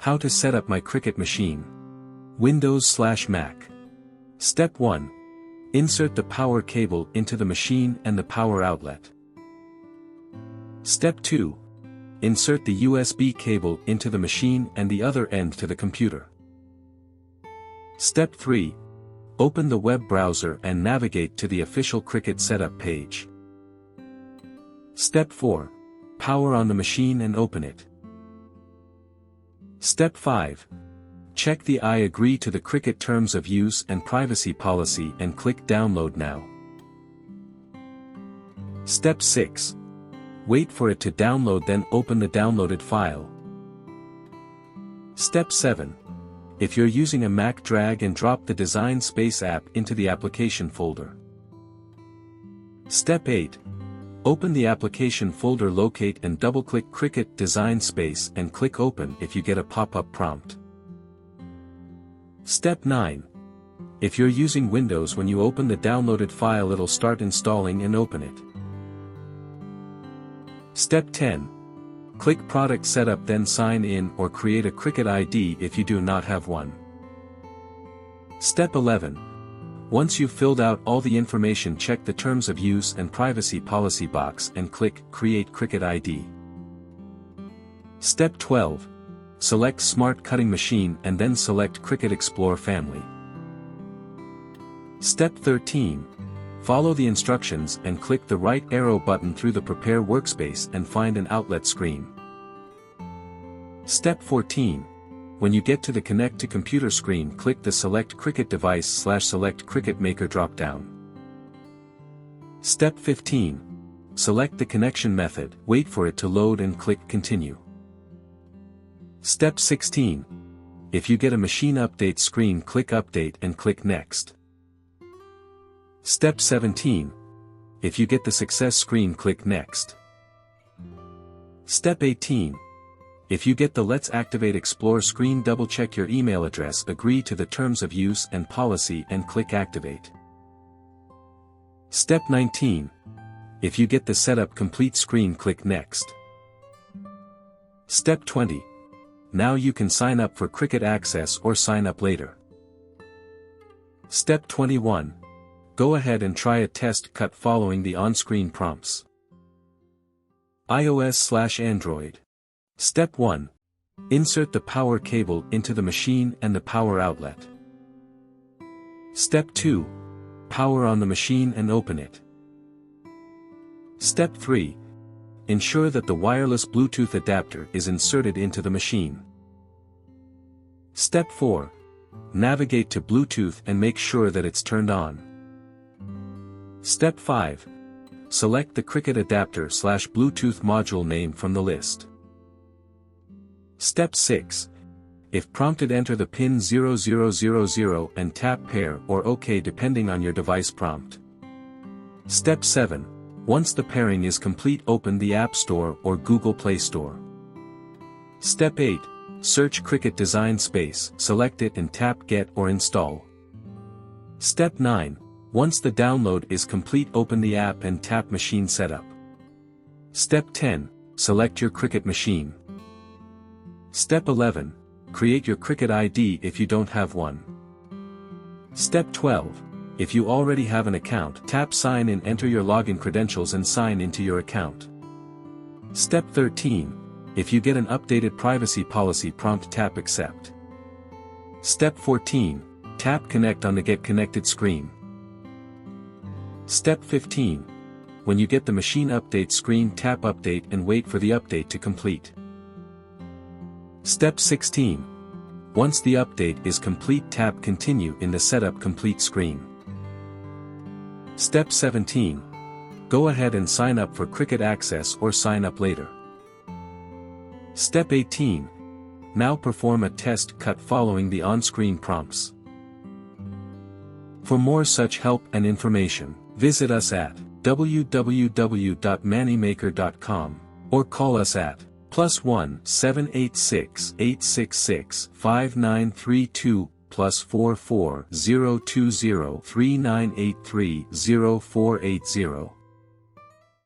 How to set up my Cricut machine. Windows/Mac. Step 1. Insert the power cable into the machine and the power outlet. Step 2. Insert the USB cable into the machine and the other end to the computer. Step 3. Open the web browser and navigate to the official Cricut setup page. Step 4. Power on the machine and open it. Step 5. Check the I agree to the Cricut Terms of Use and Privacy Policy and click Download Now. Step 6. Wait for it to download, then open the downloaded file. Step 7. If you're using a Mac, drag and drop the Designspace app into the application folder. Step 8. Open the application folder, locate and double-click Cricut Designspace and click Open if you get a pop-up prompt. Step 9. If you're using Windows, when you open the downloaded file it'll start installing and open it. Step 10. Click Product Setup, then sign in or create a Cricut ID if you do not have one. Step 11. Once you've filled out all the information, check the Terms of Use and Privacy Policy box and click Create Cricut ID. Step 12. Select Smart Cutting Machine and then select Cricut Explore Family. Step 13. Follow the instructions and click the right arrow button through the Prepare workspace and find an outlet screen. Step 14. When you get to the Connect to Computer screen, click the Select Cricut Device/Select Cricut Maker dropdown. Step 15. Select the connection method, wait for it to load and click Continue. Step 16. If you get a machine update screen, click Update and click Next. Step 17. If you get the success screen, click Next. Step 18. If you get the Let's Activate Explore screen, double-check your email address, agree to the Terms of Use and Policy and click Activate. Step 19. If you get the Setup Complete screen, click Next. Step 20. Now you can sign up for Cricut Access or sign up later. Step 21. Go ahead and try a test cut following the on-screen prompts. iOS/Android. Step 1. Insert the power cable into the machine and the power outlet. Step 2. Power on the machine and open it. Step 3. Ensure that the wireless Bluetooth adapter is inserted into the machine. Step 4. Navigate to Bluetooth and make sure that it's turned on. Step 5. Select the Cricut adapter/Bluetooth module name from the list. Step 6. If prompted, enter the pin 0000 and tap Pair or OK depending on your device prompt. Step 7. Once the pairing is complete, open the App Store or Google Play Store. Step 8. Search Cricut Designspace, select it and tap Get or Install. Step 9. Once the download is complete, open the app and tap Machine Setup. Step 10. Select your Cricut machine. Step 11. Create your Cricut ID if you don't have one. Step 12. If you already have an account, tap Sign in, enter your login credentials and sign into your account. Step 13. If you get an updated privacy policy prompt, tap Accept. Step 14. Tap Connect on the Get Connected screen. Step 15. When you get the machine update screen, tap Update and wait for the update to complete. Step 16. Once the update is complete, tap Continue in the Setup Complete screen. Step 17. Go ahead and sign up for Cricut Access or sign up later. Step 18. Now perform a test cut following the on-screen prompts. For more such help and information, visit us at www.mannymaker.com or call us at +1 786 866 5932 +44 020 3983 0480.